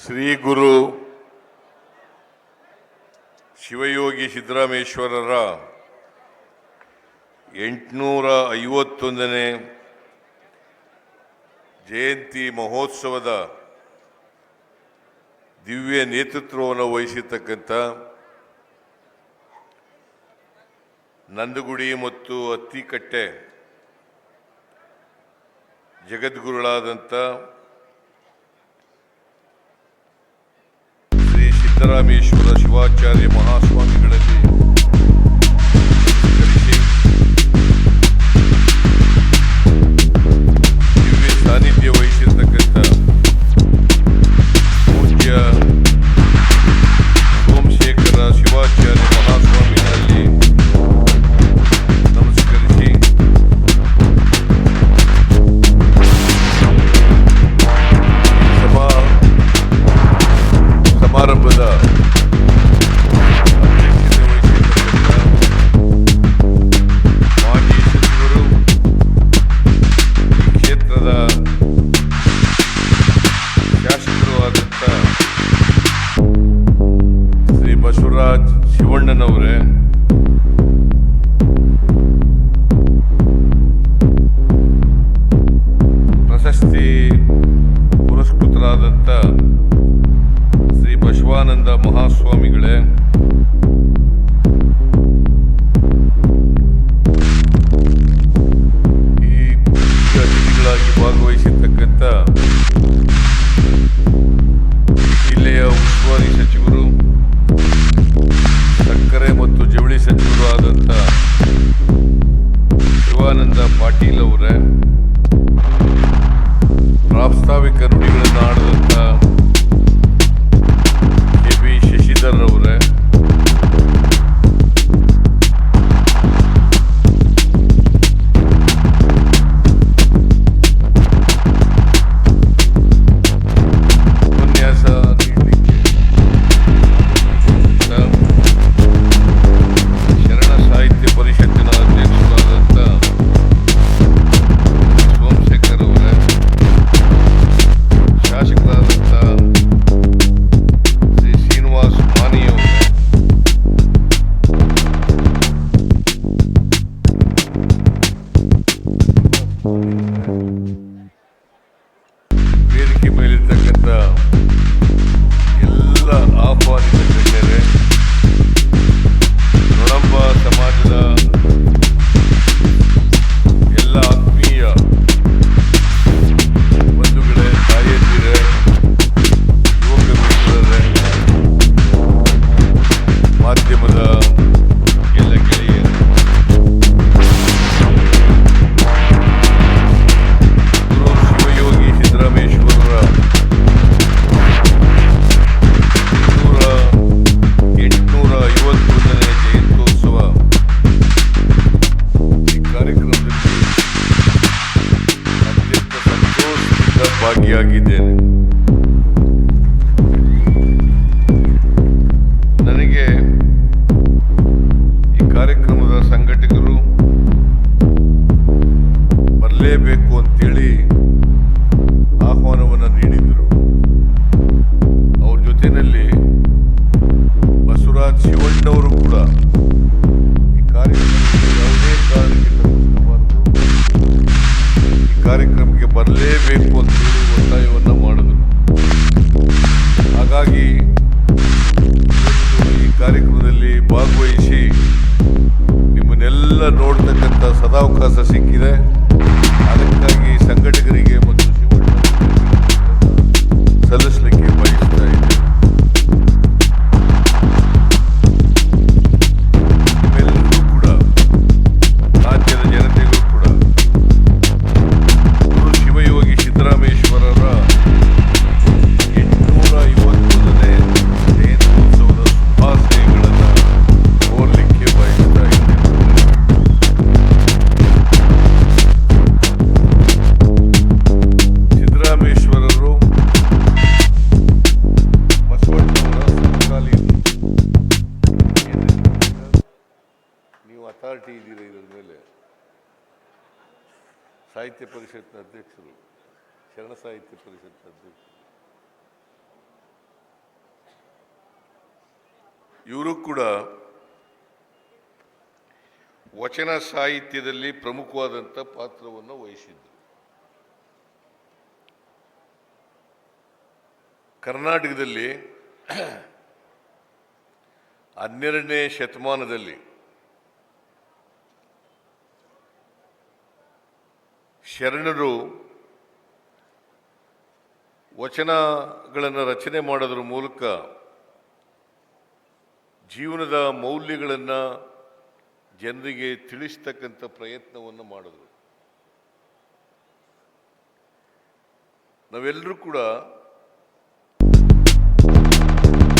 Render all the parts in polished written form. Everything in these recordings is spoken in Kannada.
ಶ್ರೀ ಗುರು ಶಿವಯೋಗಿ ಸಿದ್ದರಾಮೇಶ್ವರರ 851ನೇ ಜಯಂತಿ ಮಹೋತ್ಸವದ ದಿವ್ಯ ನೇತೃತ್ವವನ್ನು ವಹಿಸಿರ್ತಕ್ಕಂಥ ನಂದಗುಡಿ ಮತ್ತು ಅತ್ತಿಕಟ್ಟೆ ಜಗದ್ಗುರುಳಾದಂಥ ಶ್ರೀ ಸಿದ್ದರಾಮೇಶ್ವರ ಶಿವಾಚಾರ್ಯ ಮಹಾಸ್ವಾಮಿಗಳಲ್ಲಿ ದಿವ್ಯ ಸಾನ್ನಿಧ್ಯ ವಹಿಸಿರ್ತಕ್ಕಂಥ ಪೂಜ್ಯ ಸೋಮಶೇಖರ ಶಿವಾಚಾರ್ಯ ಮಹಾಸ್ವಾಮಿಗಳಲ್ಲಿ ನಮಸ್ಕರಿಸಿ ಸಮಾರಂಭದ ಅಧ್ಯಕ್ಷತೆ ವಹಿಸಿರ್ತಕ್ಕಂಥ ಮಾಜಿ ಸಚಿವರು, ಈ ಕ್ಷೇತ್ರದ ಶಾಸಕರು ಆದಂಥ ಶ್ರೀ ಬಸವರಾಜ್ ಶಿವಣ್ಣನವರೇ, ಪ್ರಶಸ್ತಿ ಪುರಸ್ಕೃತರಾದಂಥ ಶ್ರೀ ಬಸವಾನಂದ ಮಹಾಸ್ವಾಮಿಗಳೇ, ಈ ಅತಿಥಿಗಳಾಗಿ ಭಾಗವಹಿಸಿರ್ತಕ್ಕಂಥ ಜಿಲ್ಲೆಯ ಉಸ್ತುವಾರಿ ಸಚಿವರು, ಸಕ್ಕರೆ ಮತ್ತು ಜವಳಿ ಸಚಿವರು ಆದಂಥ ಶಿವಾನಂದ ಪಾಟೀಲ್ ಅವರೇ, ಪ್ರಾಸ್ತಾವಿಕ ನುಡಿಗಳನ್ನು ಆಡಿದಂಥ ಕೆ.ಬಿ. ಶಶಿಧರ್ ಅವರೇ, ಉಪನ್ಯಾಸ ನೀಡಲಿಕ್ಕೆ ಶರಣ ಸಾಹಿತ್ಯ ಪರಿಷತ್ತಿನ ಅಧ್ಯಕ್ಷರಾದಂಥ ಸೋಮಶೇಖರ್ ಅವರೇ, ಶಾಸಕರಾದಂಥ ಶ್ರೀ ಶ್ರೀನಿವಾಸ್ ಮಾನಿಯವರೇ, ವೇದಿಕೆ ಮೇಲಿರ್ತಕ್ಕಂಥ ಎಲ್ಲ ಆಹ್ವಾನಿತ ಗಣ್ಯರೇ, ನೊಣಂಬ ಸಮಾಜದ ಎಲ್ಲ ಆತ್ಮೀಯ ಬಂಧುಗಳೇ, ತಾಯಂದಿರೇ, ಯುವಕ ಮಿತ್ರರೇ, ಮಾಧ್ಯಮದ ಎಲ್ಲ ಗೆಳೆಯರು, ಗುರು ಶಿವಯೋಗಿ ಸಿದ್ದರಾಮೇಶ್ವರರ 851ನೇ ಜಯಂತ್ಯೋತ್ಸವ ಈ ಕಾರ್ಯಕ್ರಮದಲ್ಲಿ ಅತ್ಯಂತ ಸಂತೋಷದಿಂದ ಭಾಗಿಯಾಗಿದ್ದೇನೆ. ನನಗೆ ಈ ಕಾರ್ಯಕ್ರಮದ ಸಂಘಟಕರು ಬರಲೇಬೇಕು ಅಂತೇಳಿ ಆಹ್ವಾನವನ್ನು ನೀಡಿದರು. ಅವ್ರ ಜೊತೆಯಲ್ಲಿ ಬಸವರಾಜ್ ಶಿವಣ್ಣವರು ಕೂಡ ಈ ಕಾರ್ಯಕ್ರಮಕ್ಕೆ ಯಾವುದೇ ಕಾರಣಕ್ಕೆ ತಪ್ಪಿಸಬಾರದು, ಈ ಕಾರ್ಯಕ್ರಮಕ್ಕೆ ಬರಲೇಬೇಕು ಅಂತೇಳಿ ಒತ್ತಾಯವನ್ನು ಮಾಡಿದರು. ಹಾಗಾಗಿ ಇವತ್ತು ಈ ಕಾರ್ಯಕ್ರಮದಲ್ಲಿ ಭಾಗವಹಿಸಿ ನಿಮ್ಮನ್ನೆಲ್ಲ ನೋಡ್ತಕ್ಕಂಥ ಸದಾವಕಾಶ ಸಿಕ್ಕಿದೆ. ಅದಕ್ಕಾಗಿ ಸಂಘಟಕರಿಗೆ ಮತ್ತು ಶಿವಣ್ಣ ಸಲ್ಲಿಸಲಿಕ್ಕೆ ಬಯಸ್ತಾ ಇದ್ದೆ. ನಿಮ್ಮೆಲ್ಲರೂ ಕೂಡ, ರಾಜ್ಯದ ಜನತೆಗೂ ಕೂಡ ಗುರು ಶಿವಯೋಗಿ ಸಿದ್ದರಾಮೇಶ್ವರರ 851ನೇ ಜಯಂತ್ಯೋತ್ಸವದ ಶುಭಾಶಯಗಳನ್ನು ಕೋರಲಿಕ್ಕೆ ಬಯಸ್ತಾ ಇದ್ದೇನೆ. ಸಿದ್ದರಾಮೇಶ್ವರರು ಬಸವಣ್ಣವರ ಸಮಕಾಲೀನ. ನೀವು ಅಥಾರಿಟಿ ಇದ್ದೀರಾ ಇದರ ಮೇಲೆ? ಸಾಹಿತ್ಯ ಪರಿಷತ್ನ ಅಧ್ಯಕ್ಷರು, ಶರಣ ಸಾಹಿತ್ಯ ಪರಿಷತ್ನ ಅಧ್ಯಕ್ಷರು. ಇವರು ಕೂಡ ವಚನ ಸಾಹಿತ್ಯದಲ್ಲಿ ಪ್ರಮುಖವಾದಂಥ ಪಾತ್ರವನ್ನು ವಹಿಸಿದ್ರು. ಕರ್ನಾಟಕದಲ್ಲಿ 12ನೇ ಶತಮಾನದಲ್ಲಿ ಶರಣರು ವಚನಗಳನ್ನು ರಚನೆ ಮಾಡೋದ್ರ ಮೂಲಕ ಜೀವನದ ಮೌಲ್ಯಗಳನ್ನು ಜನರಿಗೆ ತಿಳಿಸ್ತಕ್ಕಂಥ ಪ್ರಯತ್ನವನ್ನು ಮಾಡಿದ್ರು. ನಾವೆಲ್ಲರೂ ಕೂಡ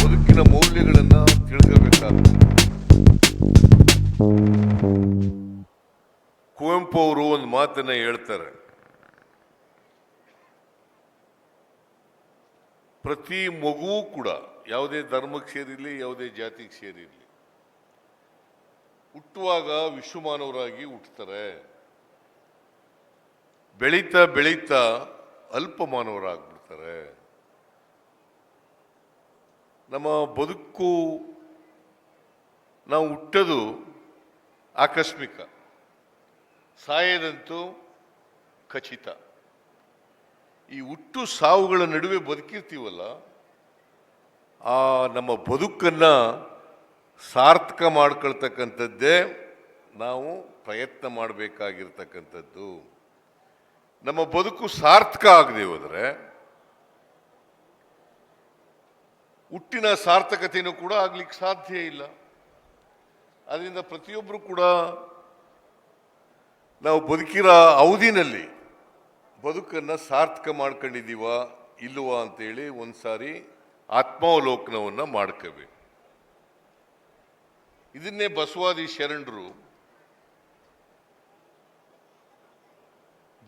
ಬದುಕಿನ ಮೌಲ್ಯಗಳನ್ನು ತಿಳ್ಕೋಬೇಕಾಗ್ತದೆ. ಕುವೆಂಪು ಅವರು ಒಂದು ಮಾತನ್ನ ಹೇಳ್ತಾರೆ, ಪ್ರತಿ ಮಗುವೂ ಕೂಡ ಯಾವುದೇ ಧರ್ಮಕ್ಕೆ ಸೇರಿರಲಿ, ಯಾವುದೇ ಜಾತಿಗೆ ಸೇರಿರಲಿ, ಹುಟ್ಟುವಾಗ ವಿಶ್ವಮಾನವರಾಗಿ ಹುಟ್ಟುತ್ತಾರೆ. ಬೆಳೀತಾ ಬೆಳೀತಾ ಅಲ್ಪಮಾನವರಾಗ್ಬಿಡ್ತಾರೆ. ನಮ್ಮ ಬದುಕು, ನಾವು ಹುಟ್ಟೋದು ಆಕಸ್ಮಿಕ, ಸಾಯೋದಂತೂ ಖಚಿತ. ಈ ಹುಟ್ಟು ಸಾವುಗಳ ನಡುವೆ ಬದುಕಿರ್ತೀವಲ್ಲ, ಆ ನಮ್ಮ ಬದುಕನ್ನ ಸಾರ್ಥಕ ಮಾಡ್ಕೊಳ್ತಕ್ಕಂಥದ್ದೇ ನಾವು ಪ್ರಯತ್ನ ಮಾಡಬೇಕಾಗಿರ್ತಕ್ಕಂಥದ್ದು. ನಮ್ಮ ಬದುಕು ಸಾರ್ಥಕ ಆಗದೆ ಹೋದರೆ ಹುಟ್ಟಿನ ಸಾರ್ಥಕತೆಯೂ ಕೂಡ ಆಗ್ಲಿಕ್ಕೆ ಸಾಧ್ಯ ಇಲ್ಲ. ಅದರಿಂದ ಪ್ರತಿಯೊಬ್ಬರು ಕೂಡ ನಾವು ಬದುಕಿರೋ ಅವಧಿನಲ್ಲಿ ಬದುಕನ್ನು ಸಾರ್ಥಕ ಮಾಡ್ಕೊಂಡಿದ್ದೀವ ಇಲ್ವಾ ಅಂತೇಳಿ ಒಂದ್ಸಾರಿ ಆತ್ಮಾವಲೋಕನವನ್ನು ಮಾಡ್ಕೋಬೇಕು. ಇದನ್ನೇ ಬಸವಾದಿ ಶರಣರು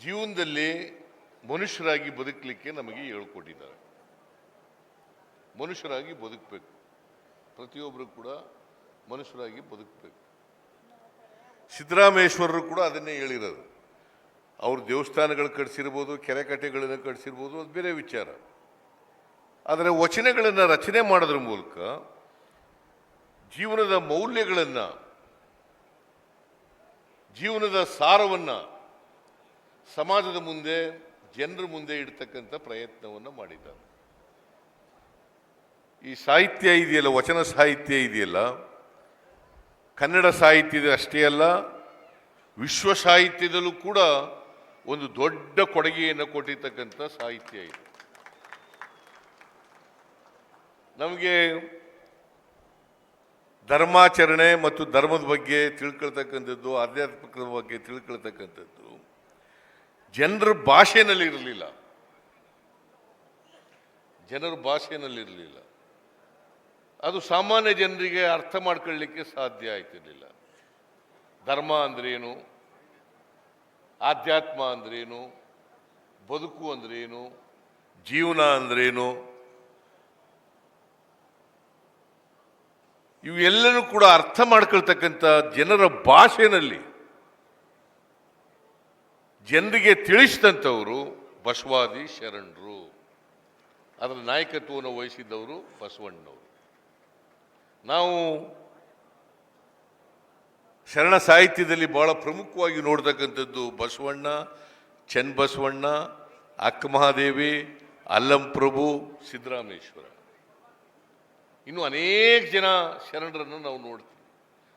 ಜೀವನದಲ್ಲಿ ಮನುಷ್ಯರಾಗಿ ಬದುಕಲಿಕ್ಕೆ ನಮಗೆ ಹೇಳ್ಕೊಟ್ಟಿದ್ದಾರೆ. ಮನುಷ್ಯರಾಗಿ ಬದುಕಬೇಕು, ಪ್ರತಿಯೊಬ್ಬರು ಕೂಡ ಮನುಷ್ಯರಾಗಿ ಬದುಕಬೇಕು. ಸಿದ್ದರಾಮೇಶ್ವರರು ಕೂಡ ಅದನ್ನೇ ಹೇಳಿರೋದು. ಅವರು ದೇವಸ್ಥಾನಗಳು ಕಟ್ಟಿಸಿರ್ಬೋದು, ಕೆರೆ ಕಟ್ಟೆಗಳನ್ನು ಕಟ್ಟಿಸಿರ್ಬೋದು, ಅದು ಬೇರೆ ವಿಚಾರ. ಆದರೆ ವಚನಗಳನ್ನು ರಚನೆ ಮಾಡೋದ್ರ ಮೂಲಕ ಜೀವನದ ಮೌಲ್ಯಗಳನ್ನು, ಜೀವನದ ಸಾರವನ್ನು ಸಮಾಜದ ಮುಂದೆ, ಜನರ ಮುಂದೆ ಇಡ್ತಕ್ಕಂಥ ಪ್ರಯತ್ನವನ್ನು ಮಾಡಿದ್ದಾರೆ. ಈ ಸಾಹಿತ್ಯ ಇದೆಯಲ್ಲ, ವಚನ ಸಾಹಿತ್ಯ ಇದೆಯಲ್ಲ, ಕನ್ನಡ ಸಾಹಿತ್ಯದ ಅಷ್ಟೇ ಅಲ್ಲ, ವಿಶ್ವ ಸಾಹಿತ್ಯದಲ್ಲೂ ಕೂಡ ಒಂದು ದೊಡ್ಡ ಕೊಡುಗೆಯನ್ನು ಕೊಟ್ಟಿರ್ತಕ್ಕಂಥ ಸಾಹಿತ್ಯ ಇದೆ. ನಮಗೆ ಧರ್ಮಾಚರಣೆ ಮತ್ತು ಧರ್ಮದ ಬಗ್ಗೆ ತಿಳ್ಕೊಳ್ತಕ್ಕಂಥದ್ದು, ಆಧ್ಯಾತ್ಮಿಕದ ಬಗ್ಗೆ ತಿಳ್ಕೊಳ್ತಕ್ಕಂಥದ್ದು ಜನರ ಭಾಷೆನಲ್ಲಿ ಇರಲಿಲ್ಲ. ಜನರ ಭಾಷೆನಲ್ಲಿರಲಿಲ್ಲ. ಅದು ಸಾಮಾನ್ಯ ಜನರಿಗೆ ಅರ್ಥ ಮಾಡ್ಕೊಳ್ಳಿಕ್ಕೆ ಸಾಧ್ಯ ಆಯ್ತಿರ್ಲಿಲ್ಲ. ಧರ್ಮ ಅಂದ್ರೇನು, ಆಧ್ಯಾತ್ಮ ಅಂದ್ರೇನು, ಬದುಕು ಅಂದ್ರೇನು, ಜೀವನ ಅಂದ್ರೇನು, ಇವೆಲ್ಲನೂ ಕೂಡ ಅರ್ಥ ಮಾಡ್ಕೊಳ್ತಕ್ಕಂಥ ಜನರ ಭಾಷೆನಲ್ಲಿ ಜನರಿಗೆ ತಿಳಿಸಿದಂಥವರು ಬಸವಾದಿ ಶರಣರು. ಅದರ ನಾಯಕತ್ವವನ್ನು ವಹಿಸಿದ್ದವರು ಬಸವಣ್ಣನವರು. ನಾವು ಶರಣ ಸಾಹಿತ್ಯದಲ್ಲಿ ಬಹಳ ಪ್ರಮುಖವಾಗಿ ನೋಡ್ತಕ್ಕಂಥದ್ದು ಬಸವಣ್ಣ, ಚನ್ನಬಸವಣ್ಣ, ಅಕ್ಕಮಹಾದೇವಿ, ಅಲ್ಲಂಪ್ರಭು, ಸಿದ್ದರಾಮೇಶ್ವರ. ಇನ್ನು ಅನೇಕ ಜನ ಶರಣರನ್ನು ನಾವು ನೋಡ್ತೀವಿ.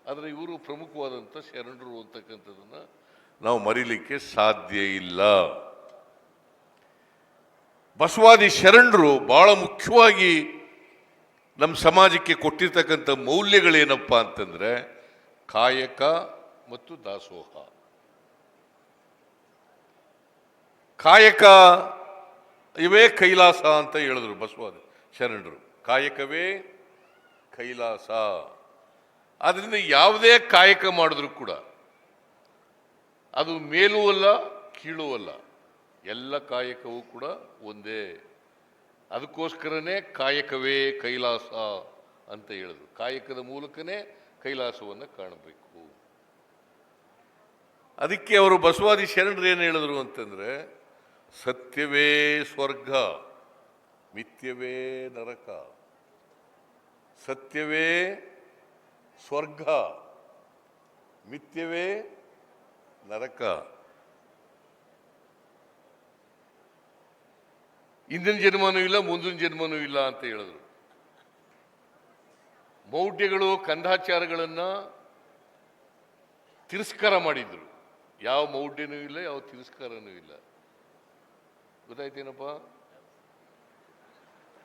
ಆದರೆ ಇವರು ಪ್ರಮುಖವಾದಂಥ ಶರಣರು ಅಂತಕ್ಕಂಥದ್ದನ್ನು ನಾವು ಮರೀಲಿಕ್ಕೆ ಸಾಧ್ಯ ಇಲ್ಲ. ಬಸವಾದಿ ಶರಣರು ಬಹಳ ಮುಖ್ಯವಾಗಿ ನಮ್ಮ ಸಮಾಜಕ್ಕೆ ಕೊಟ್ಟಿರ್ತಕ್ಕಂಥ ಮೌಲ್ಯಗಳೇನಪ್ಪ ಅಂತಂದ್ರೆ ಕಾಯಕ ಮತ್ತು ದಾಸೋಹ. ಕಾಯಕ ಇವೇ ಕೈಲಾಸ ಅಂತ ಹೇಳಿದ್ರು ಬಸವಾದಿ ಶರಣರು. ಕಾಯಕವೇ ಕೈಲಾಸ. ಆದ್ರಿಂದ ಯಾವುದೇ ಕಾಯಕ ಮಾಡಿದ್ರು ಕೂಡ ಅದು ಮೇಲೂ ಅಲ್ಲ, ಕೀಳೂ ಅಲ್ಲ, ಎಲ್ಲ ಕಾಯಕವೂ ಕೂಡ ಒಂದೇ. ಅದಕ್ಕೋಸ್ಕರನೇ ಕಾಯಕವೇ ಕೈಲಾಸ ಅಂತ ಹೇಳಿದ್ರು. ಕಾಯಕದ ಮೂಲಕನೇ ಕೈಲಾಸವನ್ನು ಕಾಣಬೇಕು. ಅದಕ್ಕೆ ಅವರು ಬಸವಾದಿ ಶರಣರು ಏನು ಹೇಳಿದ್ರು ಅಂತಂದ್ರೆ, ಸತ್ಯವೇ ಸ್ವರ್ಗ, ಮಿಥ್ಯವೇ ನರಕ. ಸತ್ಯವೇ ಸ್ವರ್ಗ, ಮಿಥ್ಯವೇ ನರಕ. ಇಂದಿನ ಜನ್ಮನೂ ಇಲ್ಲ, ಮುಂದಿನ ಜನ್ಮನೂ ಇಲ್ಲ ಅಂತ ಹೇಳಿದ್ರು. ಮೌಢ್ಯಗಳು, ಕಂದಾಚಾರಗಳನ್ನ ತಿರಸ್ಕಾರ ಮಾಡಿದ್ರು. ಯಾವ ಮೌಢ್ಯನೂ ಇಲ್ಲ, ಯಾವ ತಿರಸ್ಕಾರನೂ ಇಲ್ಲ. ಗೊತ್ತಾಯ್ತೇನಪ್ಪ?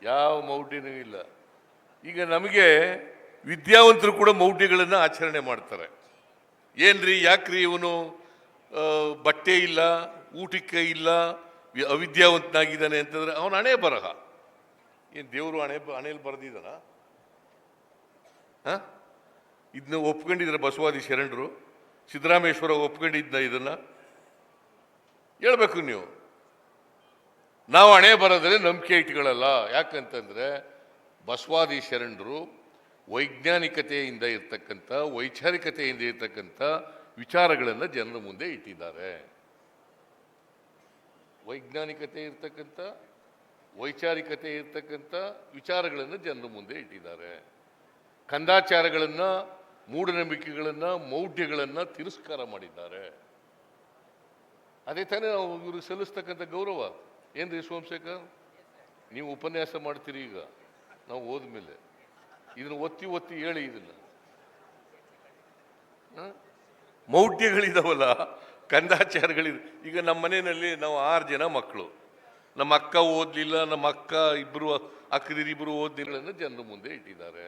ಯಾವ ಮೌಢ್ಯನೂ ಇಲ್ಲ. ಈಗ ನಮಗೆ ವಿದ್ಯಾವಂತರು ಕೂಡ ಮೌಢ್ಯಗಳನ್ನು ಆಚರಣೆ ಮಾಡ್ತಾರೆ. ಏನ್ರಿ, ಯಾಕ್ರಿ ಇವನು ಬಟ್ಟೆ ಇಲ್ಲ, ಊಟಕ್ಕೆ ಇಲ್ಲ, ಅವಿದ್ಯಾವಂತನಾಗಿದ್ದಾನೆ ಅಂತಂದ್ರೆ ಅವನ ಹಣೆ ಬರಹ. ಏನು ದೇವರು ಹಣೆಯಲ್ಲಿ ಬರೆದಿದ್ದಾನ? ಇದನ್ನ ಒಪ್ಕೊಂಡಿದ್ರೆ ಬಸವಾದಿ ಶರಣರು, ಸಿದ್ದರಾಮೇಶ್ವರ ಒಪ್ಕೊಂಡಿದ್ದ ಇದನ್ನ ಹೇಳ್ಬೇಕು ನೀವು. ನಾವು ಹಣೆ ಬರೋದ್ರೆ ನಂಬಿಕೆ ಇಟ್ಕೊಳ್ಳಲ್ಲ. ಯಾಕಂತಂದ್ರೆ ಬಸವಾದಿ ಶರಣರು ವೈಜ್ಞಾನಿಕತೆಯಿಂದ ಇರ್ತಕ್ಕಂಥ, ವೈಚಾರಿಕತೆಯಿಂದ ಇರ್ತಕ್ಕಂಥ ವಿಚಾರಗಳನ್ನು ಜನರ ಮುಂದೆ ಇಟ್ಟಿದ್ದಾರೆ. ವೈಜ್ಞಾನಿಕತೆ ಇರ್ತಕ್ಕಂಥ, ವೈಚಾರಿಕತೆ ಇರ್ತಕ್ಕಂಥ ವಿಚಾರಗಳನ್ನು ಜನರ ಮುಂದೆ ಇಟ್ಟಿದ್ದಾರೆ. ಕಂದಾಚಾರಗಳನ್ನ, ಮೂಢನಂಬಿಕೆಗಳನ್ನ, ಮೌಢ್ಯಗಳನ್ನ ತಿರಸ್ಕಾರ ಮಾಡಿದ್ದಾರೆ. ಅದೇ ತಾನೇ ನಾವು ಇವ್ರಿಗೆ ಸಲ್ಲಿಸ್ತಕ್ಕಂಥ ಗೌರವ. ಏನ್ರಿ ಸೋಮಶೇಖರ್, ನೀವು ಉಪನ್ಯಾಸ ಮಾಡ್ತೀರಿ, ಈಗ ನಾವು ಹೋದ್ಮೇಲೆ ಇದನ್ನು ಒತ್ತಿ ಒತ್ತಿ ಹೇಳಿ. ಇದನ್ನ ಮೌಢ್ಯಗಳಿದಾವಲ್ಲ, ಕಂದಾಚಾರಗಳಿದೆ. ಈಗ ನಮ್ಮ ಮನೆಯಲ್ಲಿ ನಾವು 6 ಜನ ಮಕ್ಕಳು. ನಮ್ಮ ಅಕ್ಕ ಓದ್ಲಿಲ್ಲ, ನಮ್ಮ ಅಕ್ಕ ಇಬ್ಬರು ಅಕ್ಕದಿರಿಬ್ಬರು ಓದ್ಲಿಲ್ಲ ಜನರ ಮುಂದೆ ಇಟ್ಟಿದ್ದಾರೆ.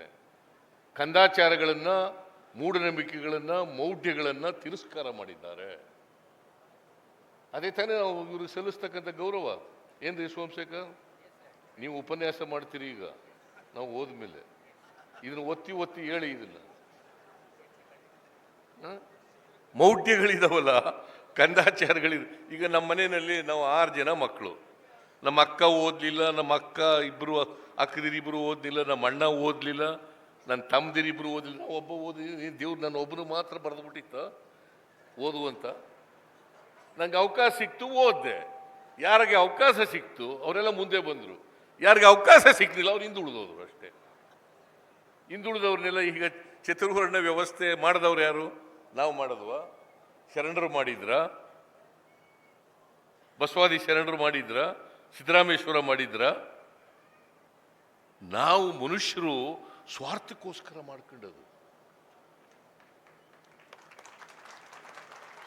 ಕಂದಾಚಾರಗಳನ್ನ, ಮೂಢನಂಬಿಕೆಗಳನ್ನ, ಮೌಢ್ಯಗಳನ್ನ ತಿರಸ್ಕಾರ ಮಾಡಿದ್ದಾರೆ. ಅದೇ ತಾನೇ ನಾವು ಇವ್ರಿಗೆ ಸಲ್ಲಿಸ್ತಕ್ಕಂಥ ಗೌರವ. ಏನ್ರಿ ಸೋಮಶೇಖರ್, ನೀವು ಉಪನ್ಯಾಸ ಮಾಡ್ತೀರಿ, ಈಗ ನಾವು ಹೋದ್ಮೇಲೆ ಇದನ್ನು ಒತ್ತಿ ಒತ್ತಿ ಹೇಳಿ. ಇದನ್ನ ಮೌಢ್ಯಗಳಿದಾವಲ್ಲ, ಕಂದಾಚಾರಗಳಿದೆ. ಈಗ ನಮ್ಮ ಮನೆಯಲ್ಲಿ ನಾವು 6 ಜನ ಮಕ್ಕಳು. ನಮ್ಮ ಅಕ್ಕ ಓದ್ಲಿಲ್ಲ, ನಮ್ಮ ಅಕ್ಕ ಇಬ್ಬರು ಅಕ್ಕದಿರಿಬ್ಬರು ಓದ್ಲಿಲ್ಲ, ನಮ್ಮ ಅಣ್ಣ ಓದ್ಲಿಲ್ಲ, ನನ್ನ ತಮ್ಮದಿರಿಬ್ಬರು ಓದಲಿಲ್ಲ, ನಾವು ಒಬ್ಬ ಓದಿದ್ದೀನಿ. ದೇವ್ರು ನನ್ನ ಒಬ್ಬನು ಮಾತ್ರ ಬರೆದುಬಿಟ್ಟಿತ್ತ ಓದುವಂತ. ನಂಗೆ ಅವಕಾಶ ಸಿಕ್ತು, ಓದಿದೆ. ಯಾರಿಗೆ ಅವಕಾಶ ಸಿಕ್ತು ಅವರೆಲ್ಲ ಮುಂದೆ ಬಂದರು. ಯಾರಿಗೆ ಅವಕಾಶ ಸಿಕ್ಕಿಲ್ಲ ಅವ್ರು ಹಿಂದುಳಿದವರು ಅಷ್ಟೇ. ಹಿಂದುಳಿದವ್ರನ್ನೆಲ್ಲ ಈಗ ಚತುರ್ವರ್ಣ ವ್ಯವಸ್ಥೆ ಮಾಡಿದವ್ರು ಯಾರು? ನಾವು ಮಾಡಿದ್ವಾ? ಶರಣರು ಮಾಡಿದ್ರ? ಬಸವಾದಿ ಶರಣರು ಮಾಡಿದ್ರ? ಸಿದ್ದರಾಮೇಶ್ವರ ಮಾಡಿದ್ರ? ನಾವು ಮನುಷ್ಯರು ಸ್ವಾರ್ಥಕ್ಕೋಸ್ಕರ ಮಾಡ್ಕೊಂಡದು.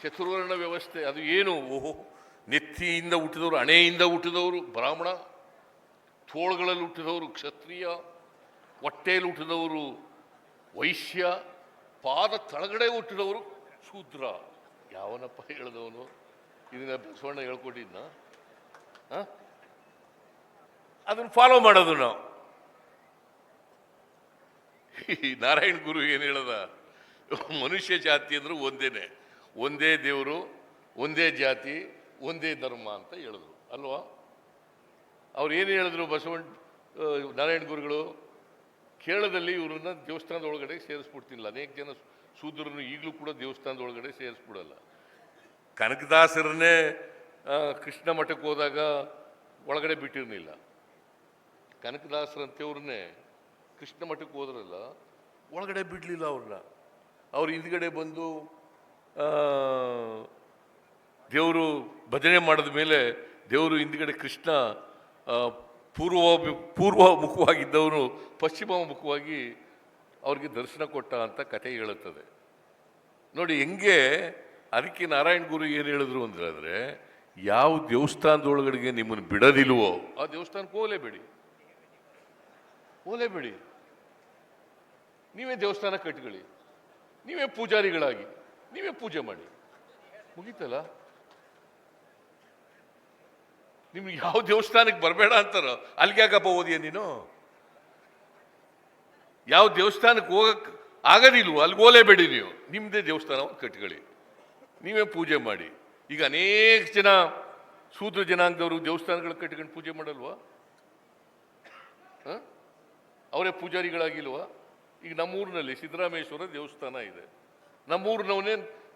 ಚತುರ್ವರ್ಣ ವ್ಯವಸ್ಥೆ ಅದು ಏನು? ಓಹೋ, ನೆತ್ತಿಯಿಂದ ಹುಟ್ಟಿದವರು, ಹಣೆಯಿಂದ ಹುಟ್ಟಿದವರು ಬ್ರಾಹ್ಮಣ, ತೋಳುಗಳಲ್ಲಿ ಹುಟ್ಟಿದವರು ಕ್ಷತ್ರಿಯ, ಹೊಟ್ಟೆಯಲ್ಲಿ ಹುಟ್ಟಿದವರು ವೈಶ್ಯ, ಪಾದ ತಳಗಡೆ ಹುಟ್ಟಿದವರು ಶೂದ್ರ. ಯಾವನಪ್ಪ ಹೇಳಿದವನು? ಇದನ್ನ ಬಸವಣ್ಣ ಹೇಳ್ಕೊಟ್ಟಿದ್ನ? ಅದನ್ನು ಫಾಲೋ ಮಾಡೋದು ನಾವು. ನಾರಾಯಣ ಗುರು ಏನು ಹೇಳದ? ಮನುಷ್ಯ ಜಾತಿ ಅಂದ್ರೆ ಒಂದೇನೆ, ಒಂದೇ ದೇವರು, ಒಂದೇ ಜಾತಿ, ಒಂದೇ ಧರ್ಮ ಅಂತ ಹೇಳಿದ್ರು ಅಲ್ವಾ? ಅವ್ರು ಏನು ಹೇಳಿದ್ರು ಬಸವಣ್ಣ ನಾರಾಯಣ ಗುರುಗಳು? ಕೇರಳದಲ್ಲಿ ಇವ್ರನ್ನ ದೇವಸ್ಥಾನದ ಒಳಗಡೆ ಸೇರಿಸ್ಬಿಡ್ತಿಲ್ಲ. ಅನೇಕ ಜನ ಶೂದ್ರನ್ನು ಈಗಲೂ ಕೂಡ ದೇವಸ್ಥಾನದ ಒಳಗಡೆ ಸೇರಿಸ್ಬಿಡಲ್ಲ. ಕನಕದಾಸರನ್ನೇ ಕೃಷ್ಣ ಮಠಕ್ಕೆ ಹೋದಾಗ ಒಳಗಡೆ ಬಿಟ್ಟಿರಲಿಲ್ಲ. ಕನಕದಾಸರಂತೆಯವ್ರನ್ನೇ ಕೃಷ್ಣ ಮಠಕ್ಕೆ ಹೋದ್ರಲ್ಲ, ಒಳಗಡೆ ಬಿಡಲಿಲ್ಲ ಅವ್ರನ್ನ. ಅವ್ರು ಹಿಂದ್ಗಡೆ ಬಂದು ದೇವರು ಭಜನೆ ಮಾಡಿದ ಮೇಲೆ ದೇವರು ಹಿಂದ್ಗಡೆ ಕೃಷ್ಣ ಪೂರ್ವ ಮುಖವಾಗಿದ್ದವನು ಪಶ್ಚಿಮ ಮುಖವಾಗಿ ಅವ್ರಿಗೆ ದರ್ಶನ ಕೊಟ್ಟ ಅಂತ ಕಥೆ ಹೇಳುತ್ತದೆ. ನೋಡಿ ಹೆಂಗೆ. ಅದಕ್ಕೆ ನಾರಾಯಣ ಗುರು ಏನು ಹೇಳಿದ್ರು ಅಂದ್ರೆ, ಯಾವ ದೇವಸ್ಥಾನದೊಳಗಡೆಗೆ ನಿಮ್ಮನ್ನು ಬಿಡೋದಿಲ್ವೋ ಆ ದೇವಸ್ಥಾನಕ್ಕೆ ಹೋಗಲೇಬೇಡಿ. ನೀವೇ ದೇವಸ್ಥಾನ ಕಟ್ಕೊಳ್ಳಿ, ನೀವೇ ಪೂಜಾರಿಗಳಾಗಿ ನೀವೇ ಪೂಜೆ ಮಾಡಿ, ಮುಗೀತಲ್ಲ. ನಿಮ್ಗೆ ಯಾವ ದೇವಸ್ಥಾನಕ್ಕೆ ಬರಬೇಡ ಅಂತಾರೋ ಅಲ್ಲಿಗೆ ಯಾಕಪ್ಪ ಓದಿಯ ನೀನು? ಯಾವ ದೇವಸ್ಥಾನಕ್ಕೆ ಹೋಗಕ್ಕೆ ಆಗೋದಿಲ್ವೋ ಅಲ್ಲಿಗೆ ಹೋಗಲೇಬೇಡಿ. ನೀವು ನಿಮ್ಮದೇ ದೇವಸ್ಥಾನವನ್ನು ಕಟ್ಕೊಳ್ಳಿ, ನೀವೇ ಪೂಜೆ ಮಾಡಿ. ಈಗ ಅನೇಕ ಜನ ಶೂದ್ರ ಜನಾಂಗದವರು ದೇವಸ್ಥಾನಗಳು ಕಟ್ಕೊಂಡು ಪೂಜೆ ಮಾಡಲ್ವಾ? ಅವರೇ ಪೂಜಾರಿಗಳಾಗಿಲ್ವಾ? ಈಗ ನಮ್ಮೂರಿನಲ್ಲಿ ಸಿದ್ದರಾಮೇಶ್ವರ ದೇವಸ್ಥಾನ ಇದೆ. ನಮ್ಮೂರಿನವನೇ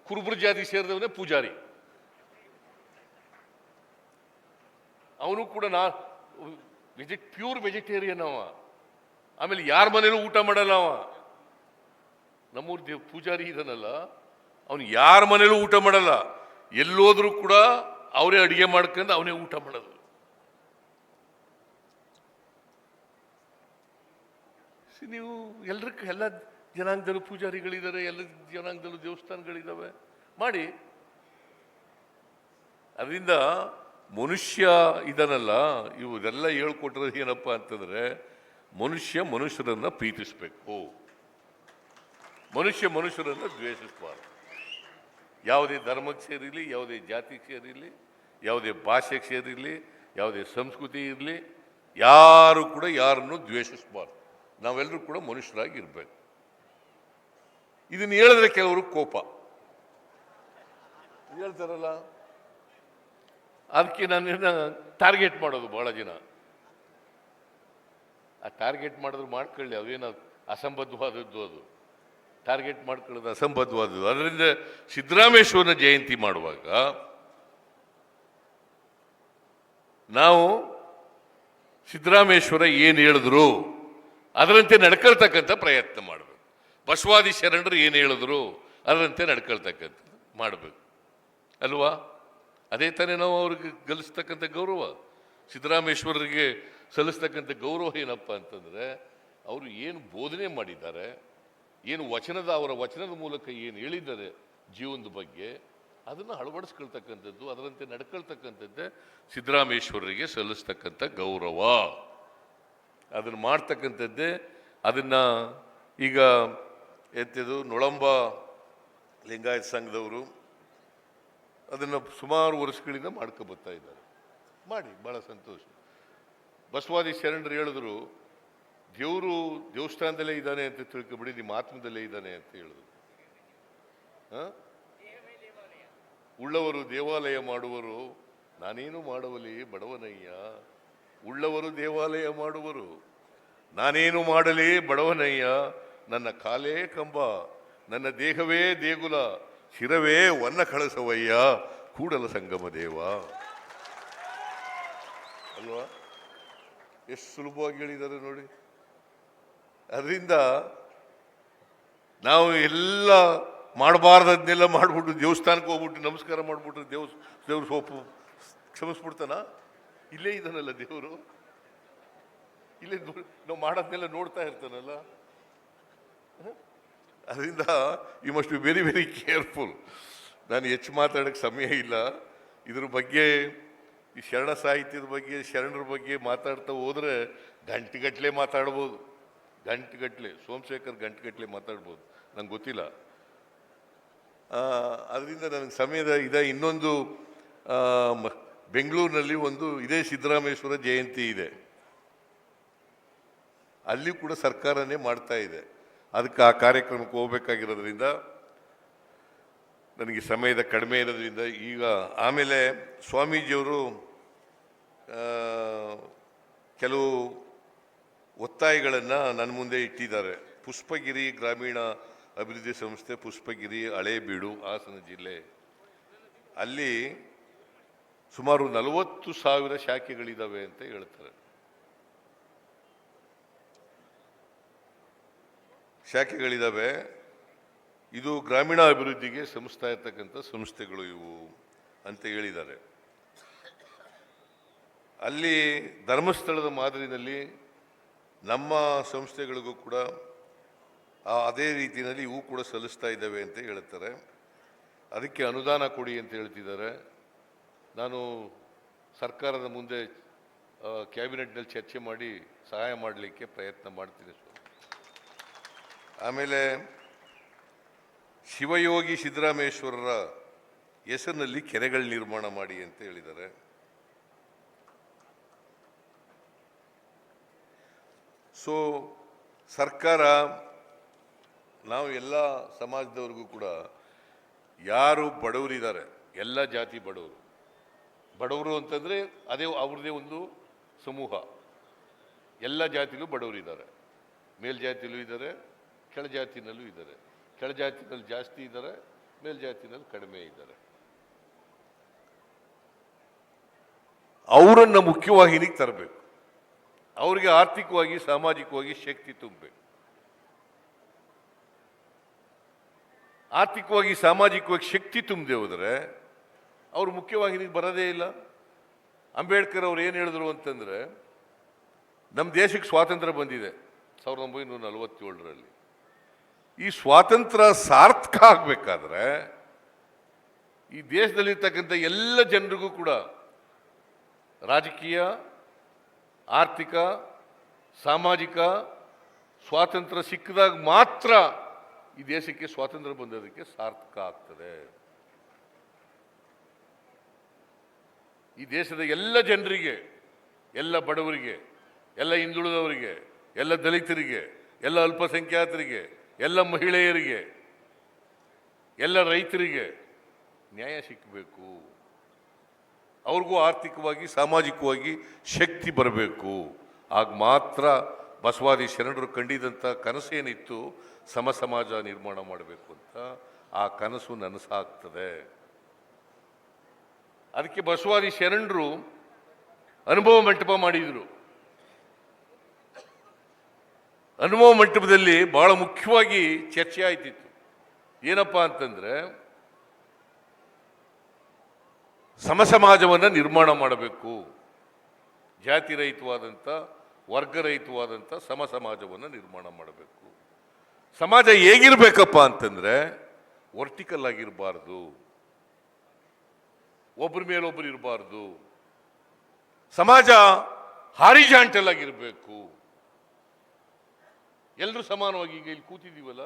ಕುರುಬರ ಜಾತಿ ಸೇರಿದವನೇ ಪೂಜಾರಿ. ಅವನು ಕೂಡ ಪ್ಯೂರ್ ವೆಜಿಟೇರಿಯನ್ ಅವ. ಆಮೇಲೆ ಯಾರ ಮನೇಲೂ ಊಟ ಮಾಡಲ್ಲ ಅವ. ನಮ್ಮೂರ್ ಪೂಜಾರಿ ಇದನ್ನಲ್ಲ, ಅವನು ಯಾರ ಮನೇಲೂ ಊಟ ಮಾಡಲ್ಲ, ಎಲ್ಲೋದ್ರೂ ಕೂಡ ಅವರೇ ಅಡಿಗೆ ಮಾಡ್ಕೊಂಡು ಅವನೇ ಊಟ ಮಾಡೋದು. ನೀವು ಎಲ್ಲ ಜನಾಂಗದಲ್ಲೂ ಪೂಜಾರಿಗಳಿದ್ದಾರೆ, ಎಲ್ಲ ಜನಾಂಗದಲ್ಲೂ ದೇವಸ್ಥಾನಗಳಿದ್ದಾವೆ, ಮಾಡಿ. ಅದರಿಂದ ಮನುಷ್ಯ ಇದನ್ನಲ್ಲ, ಇವರೆಲ್ಲ ಹೇಳ್ಕೊಟ್ಟಿರೋದು ಏನಪ್ಪ ಅಂತಂದ್ರೆ, ಮನುಷ್ಯರನ್ನ ಪ್ರೀತಿಸ್ಬೇಕು, ಮನುಷ್ಯರನ್ನ ದ್ವೇಷಿಸಬಾರ್ದು. ಯಾವುದೇ ಧರ್ಮಕ್ಕೆ ಸೇರಿರಲಿ, ಯಾವುದೇ ಜಾತಿಗೆ ಸೇರಿರಲಿ, ಯಾವುದೇ ಭಾಷೆಗೆ ಸೇರಿರಲಿ, ಯಾವುದೇ ಸಂಸ್ಕೃತಿ ಇರಲಿ, ಯಾರು ಕೂಡ ಯಾರನ್ನು ದ್ವೇಷಿಸಬಾರ್ದು. ನಾವೆಲ್ಲರೂ ಕೂಡ ಮನುಷ್ಯರಾಗಿ ಇರಬೇಕು. ಇದನ್ನು ಹೇಳಿದ್ರೆ ಕೆಲವರು ಕೋಪ ಹೇಳ್ತಾರಲ್ಲ, ಅದಕ್ಕೆ ನಾನು ಟಾರ್ಗೆಟ್ ಮಾಡೋದು ಬಹಳ ಜನ. ಆ ಟಾರ್ಗೆಟ್ ಮಾಡಿದ್ರು ಮಾಡ್ಕೊಳ್ಳಿ, ಅವೇನು ಅಸಂಬದ್ಧವಾದದ್ದು, ಅದು ಟಾರ್ಗೆಟ್ ಮಾಡ್ಕೊಳ್ಳೋದು ಅಸಂಬದ್ಧವಾದದ್ದು. ಅದರಿಂದ ಸಿದ್ದರಾಮೇಶ್ವರನ ಜಯಂತಿ ಮಾಡುವಾಗ ನಾವು ಸಿದ್ದರಾಮೇಶ್ವರ ಏನು ಹೇಳಿದ್ರು ಅದರಂತೆ ನಡ್ಕೊಳ್ತಕ್ಕಂಥ ಪ್ರಯತ್ನ ಮಾಡಬೇಕು. ಬಸವಾದಿ ಶರಣರು ಏನು ಹೇಳಿದ್ರು ಅದರಂತೆ ನಡ್ಕೊಳ್ತಕ್ಕಂಥದ್ದು ಮಾಡಬೇಕು ಅಲ್ವಾ? ಅದೇ ತಾನೇ ನಾವು ಅವ್ರಿಗೆ ಗಳಿಸ್ತಕ್ಕಂಥ ಗೌರವ. ಸಿದ್ದರಾಮೇಶ್ವರರಿಗೆ ಸಲ್ಲಿಸ್ತಕ್ಕಂಥ ಗೌರವ ಏನಪ್ಪ ಅಂತಂದರೆ, ಅವರು ಏನು ಬೋಧನೆ ಮಾಡಿದ್ದಾರೆ, ಏನು ಅವರ ವಚನದ ಮೂಲಕ ಏನು ಹೇಳಿದ್ದಾರೆ ಜೀವನದ ಬಗ್ಗೆ, ಅದನ್ನು ಅಳವಡಿಸ್ಕೊಳ್ತಕ್ಕಂಥದ್ದು, ಅದರಂತೆ ನಡ್ಕೊಳ್ತಕ್ಕಂಥದ್ದೇ ಸಿದ್ದರಾಮೇಶ್ವರರಿಗೆ ಸಲ್ಲಿಸ್ತಕ್ಕಂಥ ಗೌರವ. ಅದನ್ನು ಮಾಡ್ತಕ್ಕಂಥದ್ದೇ. ಅದನ್ನು ಈಗ ಎಂಥದ್ದು ನೊಳಂಬ ಲಿಂಗಾಯತ ಸಂಘದವರು ಅದನ್ನು ಸುಮಾರು ವರ್ಷಗಳಿಂದ ಮಾಡ್ಕೊಬರ್ತಾ ಇದ್ದಾರೆ. ಮಾಡಿ, ಭಾಳ ಸಂತೋಷ. ಬಸವಾದಿ ಶರಣರು ಹೇಳಿದ್ರು, ದೇವರು ದೇವಸ್ಥಾನದಲ್ಲೇ ಇದ್ದಾನೆ ಅಂತ ತಿಳ್ಕೊಬಿಡಿ, ನಿಮ್ಮ ಆತ್ಮದಲ್ಲೇ ಇದ್ದಾನೆ ಅಂತ ಹೇಳಿದ್ರು. ಉಳ್ಳವರು ದೇವಾಲಯ ಮಾಡುವರು, ನಾನೇನು ಮಾಡುವಲಿ ಬಡವನಯ್ಯ. ಉಳ್ಳವರು ದೇವಾಲಯ ಮಾಡುವರು, ನಾನೇನು ಮಾಡಲಿ ಬಡವನಯ್ಯ. ನನ್ನ ಕಾಲೇ ಕಂಬ, ನನ್ನ ದೇಹವೇ ದೇಗುಲ, ಶಿರವೇ ವನ್ನ ಕಳಸವಯ್ಯ, ಕೂಡಲ ಸಂಗಮ ದೇವ ಅಲ್ವಾ? ಎಷ್ಟು ಸುಲಭವಾಗಿ ಹೇಳಿದ್ದಾರೆ ನೋಡಿ. ಅದರಿಂದ ನಾವು ಎಲ್ಲ ಮಾಡಬಾರ್ದನ್ನೆಲ್ಲ ಮಾಡ್ಬಿಟ್ಟು ದೇವಸ್ಥಾನಕ್ಕೆ ಹೋಗ್ಬಿಟ್ಟು ನಮಸ್ಕಾರ ಮಾಡ್ಬಿಟ್ರೆ ದೇವ್ರ ಸೋಪು ಕ್ಷಮಿಸ್ಬಿಡ್ತಾನ? ಇಲ್ಲೇ ಇದ್ದಾನಲ್ಲ ದೇವರು, ಇಲ್ಲೇ ನಾವು ಮಾಡೋದನ್ನೆಲ್ಲ ನೋಡ್ತಾ ಇರ್ತಾನಲ್ಲ. ಅದರಿಂದ you must be very very careful. ನಾನು ಹೆಚ್ಚು ಮಾತಾಡೋಕ್ಕೆ ಸಮಯ ಇಲ್ಲ. ಇದ್ರ ಬಗ್ಗೆ, ಈ ಶರಣ ಸಾಹಿತ್ಯದ ಬಗ್ಗೆ, ಶರಣರ ಬಗ್ಗೆ ಮಾತಾಡ್ತಾ ಹೋದರೆ ಗಂಟೆಗಟ್ಟಲೆ ಮಾತಾಡ್ಬೋದು, ಗಂಟೆಗಟ್ಟಲೆ. ಸೋಮಶೇಖರ್ ಗಂಟೆಗಟ್ಟಲೆ ಮಾತಾಡ್ಬೋದು, ನಂಗೆ ಗೊತ್ತಿಲ್ಲ. ಅದರಿಂದ ನನಗೆ ಸಮಯದ ಇದೆ. ಇನ್ನೊಂದು ಬೆಂಗಳೂರಿನಲ್ಲಿ ಒಂದು ಇದೇ ಸಿದ್ದರಾಮೇಶ್ವರ ಜಯಂತಿ ಇದೆ, ಅಲ್ಲಿ ಕೂಡ ಸರ್ಕಾರನೇ ಮಾಡ್ತಾ ಇದೆ. ಅದಕ್ಕೆ ಆ ಕಾರ್ಯಕ್ರಮಕ್ಕೆ ಹೋಗ್ಬೇಕಾಗಿರೋದ್ರಿಂದ ನನಗೆ ಸಮಯದ ಕಡಿಮೆ ಇರೋದ್ರಿಂದ ಈಗ ಆಮೇಲೆ ಸ್ವಾಮೀಜಿಯವರು ಕೆಲವು ಒತ್ತಾಯಗಳನ್ನು ನನ್ನ ಮುಂದೆ ಇಟ್ಟಿದ್ದಾರೆ. ಪುಷ್ಪಗಿರಿ ಗ್ರಾಮೀಣ ಅಭಿವೃದ್ಧಿ ಸಂಸ್ಥೆ, ಪುಷ್ಪಗಿರಿ, ಹಳೇಬೀಡು, ಹಾಸನ ಜಿಲ್ಲೆ, ಅಲ್ಲಿ ಸುಮಾರು 40,000 ಶಾಖೆಗಳಿದ್ದಾವೆ ಅಂತ ಹೇಳ್ತಾರೆ. ಶಾಖೆಗಳಿದ್ದಾವೆ. ಇದು ಗ್ರಾಮೀಣ ಅಭಿವೃದ್ಧಿಗೆ ಶ್ರಮಿಸ್ತಾ ಇರ್ತಕ್ಕಂಥ ಸಂಸ್ಥೆಗಳು ಇವು ಅಂತ ಹೇಳಿದ್ದಾರೆ. ಅಲ್ಲಿ ಧರ್ಮಸ್ಥಳದ ಮಾದರಿನಲ್ಲಿ ನಮ್ಮ ಸಂಸ್ಥೆಗಳಿಗೂ ಕೂಡ ಅದೇ ರೀತಿಯಲ್ಲಿ ಇವು ಕೂಡ ಸಲ್ಲಿಸ್ತಾ ಇದ್ದಾವೆ ಅಂತ ಹೇಳ್ತಾರೆ. ಅದಕ್ಕೆ ಅನುದಾನ ಕೊಡಿ ಅಂತ ಹೇಳ್ತಿದ್ದಾರೆ. ನಾನು ಸರ್ಕಾರದ ಮುಂದೆ ಕ್ಯಾಬಿನೆಟ್ನಲ್ಲಿ ಚರ್ಚೆ ಮಾಡಿ ಸಹಾಯ ಮಾಡಲಿಕ್ಕೆ ಪ್ರಯತ್ನ ಮಾಡ್ತೀನಿ. ಆಮೇಲೆ ಶಿವಯೋಗಿ ಸಿದ್ದರಾಮೇಶ್ವರರ ಹೆಸರಿನಲ್ಲಿ ಕೆರೆಗಳ ನಿರ್ಮಾಣ ಮಾಡಿ ಅಂತ ಹೇಳಿದ್ದಾರೆ. ಸೊ ಸರ್ಕಾರ, ನಾವು ಎಲ್ಲ ಸಮಾಜದವ್ರಿಗೂ ಕೂಡ, ಯಾರು ಬಡವರಿದ್ದಾರೆ, ಎಲ್ಲ ಜಾತಿ ಬಡವರು ಅಂತಂದರೆ ಅದೇ ಅವ್ರದ್ದೇ ಒಂದು ಸಮೂಹ. ಎಲ್ಲ ಜಾತಿಲೂ ಬಡವರಿದ್ದಾರೆ, ಮೇಲ್ಜಾತಿಲೂ ಇದ್ದಾರೆ, ಕೆಳಜಾತಿನಲ್ಲೂ ಇದ್ದಾರೆ. ಕೆಳಜಾತಿನಲ್ಲಿ ಜಾಸ್ತಿ ಇದ್ದಾರೆ, ಮೇಲ್ಜಾತಿನಲ್ಲಿ ಕಡಿಮೆ ಇದ್ದಾರೆ. ಅವರನ್ನು ಮುಖ್ಯವಾಹಿನಿಗೆ ತರಬೇಕು, ಅವರಿಗೆ ಆರ್ಥಿಕವಾಗಿ ಸಾಮಾಜಿಕವಾಗಿ ಶಕ್ತಿ ತುಂಬಬೇಕು. ಆರ್ಥಿಕವಾಗಿ ಸಾಮಾಜಿಕವಾಗಿ ಶಕ್ತಿ ತುಂಬದೆ ಹೋದರೆ ಅವರು ಮುಖ್ಯವಾಹಿನಿಗೆ ಬರೋದೇ ಇಲ್ಲ. ಅಂಬೇಡ್ಕರ್ ಅವ್ರು ಏನು ಹೇಳಿದ್ರು ಅಂತಂದರೆ, ನಮ್ಮ ದೇಶಕ್ಕೆ ಸ್ವಾತಂತ್ರ್ಯ ಬಂದಿದೆ 1947ರಲ್ಲಿ. ಈ ಸ್ವಾತಂತ್ರ್ಯ ಸಾರ್ಥಕ ಆಗಬೇಕಾದ್ರೆ ಈ ದೇಶದಲ್ಲಿರ್ತಕ್ಕಂಥ ಎಲ್ಲ ಜನರಿಗೂ ಕೂಡ ರಾಜಕೀಯ, ಆರ್ಥಿಕ, ಸಾಮಾಜಿಕ ಸ್ವಾತಂತ್ರ್ಯ ಸಿಕ್ಕಿದಾಗ ಮಾತ್ರ ಈ ದೇಶಕ್ಕೆ ಸ್ವಾತಂತ್ರ್ಯ ಬಂದೋದಕ್ಕೆ ಸಾರ್ಥಕ ಆಗ್ತದೆ. ಈ ದೇಶದ ಎಲ್ಲ ಜನರಿಗೆ, ಎಲ್ಲ ಬಡವರಿಗೆ, ಎಲ್ಲ ಹಿಂದುಳಿದವರಿಗೆ, ಎಲ್ಲ ದಲಿತರಿಗೆ, ಎಲ್ಲ ಅಲ್ಪಸಂಖ್ಯಾತರಿಗೆ, ಎಲ್ಲ ಮಹಿಳೆಯರಿಗೆ, ಎಲ್ಲ ರೈತರಿಗೆ ನ್ಯಾಯ ಸಿಕ್ಕಬೇಕು. ಅವ್ರಿಗೂ ಆರ್ಥಿಕವಾಗಿ ಸಾಮಾಜಿಕವಾಗಿ ಶಕ್ತಿ ಬರಬೇಕು. ಆಗ ಮಾತ್ರ ಬಸವಾದಿ ಶರಣರು ಕಂಡಿದ್ದಂಥ ಕನಸೇನಿತ್ತು, ಸಮ ಸಮಾಜ ನಿರ್ಮಾಣ ಮಾಡಬೇಕು ಅಂತ, ಆ ಕನಸು ನನಸಾಗ್ತದೆ. ಅದಕ್ಕೆ ಬಸವಾದಿ ಶರಣರು ಅನುಭವ ಮಂಟಪ ಮಾಡಿದರು. ಅನುಭವ ಮಂಟಪದಲ್ಲಿ ಬಹಳ ಮುಖ್ಯವಾಗಿ ಚರ್ಚೆ ಆಯ್ತಿತ್ತು. ಏನಪ್ಪ ಅಂತಂದ್ರೆ, ಸಮ ಸಮಾಜವನ್ನು ನಿರ್ಮಾಣ ಮಾಡಬೇಕು, ಜಾತಿ ರಹಿತವಾದಂಥ, ವರ್ಗರಹಿತವಾದಂಥ ಸಮ ಸಮಾಜವನ್ನು ನಿರ್ಮಾಣ ಮಾಡಬೇಕು. ಸಮಾಜ ಹೇಗಿರ್ಬೇಕಪ್ಪ ಅಂತಂದ್ರೆ, ವರ್ಟಿಕಲ್ ಆಗಿರಬಾರ್ದು, ಒಬ್ಬರ ಮೇಲೊಬ್ಬರು ಇರಬಾರ್ದು. ಸಮಾಜ ಹಾರಿಜಾಂಟಲ್ ಆಗಿರಬೇಕು. ಎಲ್ಲರೂ ಸಮಾನವಾಗಿ, ಈಗ ಇಲ್ಲಿ ಕೂತಿದ್ದೀವಲ್ಲ,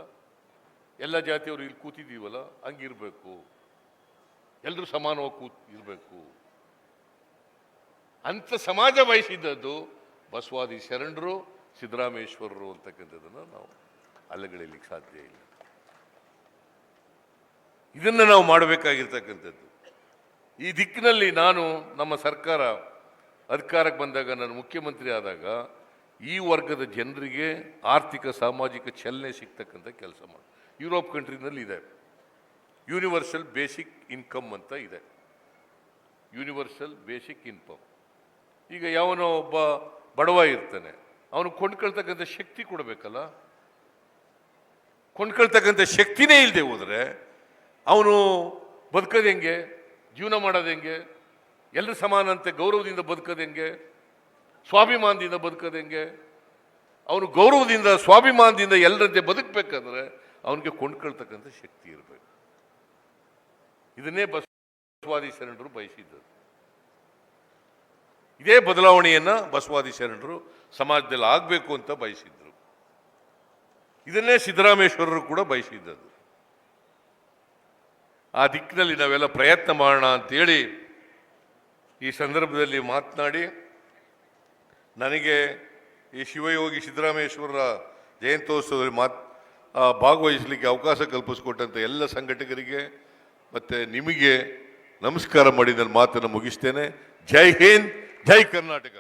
ಎಲ್ಲ ಜಾತಿಯವರು ಇಲ್ಲಿ ಕೂತಿದ್ದೀವಲ್ಲ, ಹಂಗಿರ್ಬೇಕು. ಎಲ್ಲರೂ ಸಮಾನವಾಗಿ ಇರಬೇಕು ಅಂತ ಸಮಾಜ ಬಯಸಿದ್ದದ್ದು ಬಸವಾದಿ ಶರಣರು, ಸಿದ್ದರಾಮೇಶ್ವರರು ಅಂತಕ್ಕಂಥದ್ದನ್ನು ನಾವು ಅಲ್ಲಗಳೆಯಲಿಕ್ಕೆ ಸಾಧ್ಯ ಇಲ್ಲ. ಇದನ್ನು ನಾವು ಮಾಡಬೇಕಾಗಿರ್ತಕ್ಕಂಥದ್ದು. ಈ ದಿಕ್ಕಿನಲ್ಲಿ ನಾನು, ನಮ್ಮ ಸರ್ಕಾರ ಅಧಿಕಾರಕ್ಕೆ ಬಂದಾಗ, ನಾನು ಮುಖ್ಯಮಂತ್ರಿ ಆದಾಗ, ಈ ವರ್ಗದ ಜನರಿಗೆ ಆರ್ಥಿಕ ಸಾಮಾಜಿಕ ಚಲನೆ ಸಿಗ್ತಕ್ಕಂಥ ಕೆಲಸ ಮಾಡಿ. ಯುರೋಪ್ ಕಂಟ್ರಿನಲ್ಲಿ ಇದೆ ಯೂನಿವರ್ಸಲ್ ಬೇಸಿಕ್ ಇನ್ಕಮ್ ಅಂತ ಇದೆ. Universal basic income. ಈಗ ಯಾವನೋ ಒಬ್ಬ ಬಡವ ಇರ್ತಾನೆ, ಅವನು ಕೊಂಡ್ಕೊಳ್ತಕ್ಕಂಥ ಶಕ್ತಿ ಕೊಡಬೇಕಲ್ಲ. ಕೊಂಡ್ಕೊಳ್ತಕ್ಕಂಥ ಶಕ್ತಿನೇ ಇಲ್ಲದೆ ಹೋದರೆ ಅವನು ಬದುಕೋದು ಹೆಂಗೆ, ಜೀವನ ಮಾಡೋದು ಹೆಂಗೆ, ಎಲ್ಲರೂ ಸಮಾನಂತೆ ಗೌರವದಿಂದ ಬದುಕೋದು ಹೆಂಗೆ, ಸ್ವಾಭಿಮಾನದಿಂದ ಬದುಕೋದು ಹೆಂಗೆ? ಅವನು ಗೌರವದಿಂದ, ಸ್ವಾಭಿಮಾನದಿಂದ ಎಲ್ಲರಂತೆ ಬದುಕಬೇಕಾದ್ರೆ ಅವನಿಗೆ ಕೊಂಡ್ಕೊಳ್ತಕ್ಕಂಥ ಶಕ್ತಿ ಇರಬೇಕು. ಇದನ್ನೇ ಬಸವಾದಿ ಶರಣರು ಬಯಸಿದ್ದರು. ಇದೇ ಬದಲಾವಣೆಯನ್ನ ಬಸವಾದಿ ಶರಣರು ಸಮಾಜದಲ್ಲಿ ಆಗಬೇಕು ಅಂತ ಬಯಸಿದ್ರು. ಇದನ್ನೇ ಸಿದ್ದರಾಮೇಶ್ವರರು ಕೂಡ ಬಯಸಿದ್ದದ್ದು. ಆ ದಿಕ್ಕಿನಲ್ಲಿ ನಾವೆಲ್ಲ ಪ್ರಯತ್ನ ಮಾಡೋಣ ಅಂತೇಳಿ ಈ ಸಂದರ್ಭದಲ್ಲಿ ಮಾತನಾಡಿ, ನನಗೆ ಈ ಶಿವಯೋಗಿ ಸಿದ್ದರಾಮೇಶ್ವರರ ಜಯಂತ್ಯೋತ್ಸವದಲ್ಲಿ ಭಾಗವಹಿಸಲಿಕ್ಕೆ ಅವಕಾಶ ಕಲ್ಪಿಸಿಕೊಟ್ಟಂಥ ಎಲ್ಲ ಸಂಘಟಕರಿಗೆ ಮತ್ತು ನಿಮಗೆ ನಮಸ್ಕಾರ ಮಾಡಿ ನನ್ನ ಮಾತನ್ನು ಮುಗಿಸ್ತೇನೆ. ಜೈ ಹಿಂದ್, ಜೈ ಕರ್ನಾಟಕ.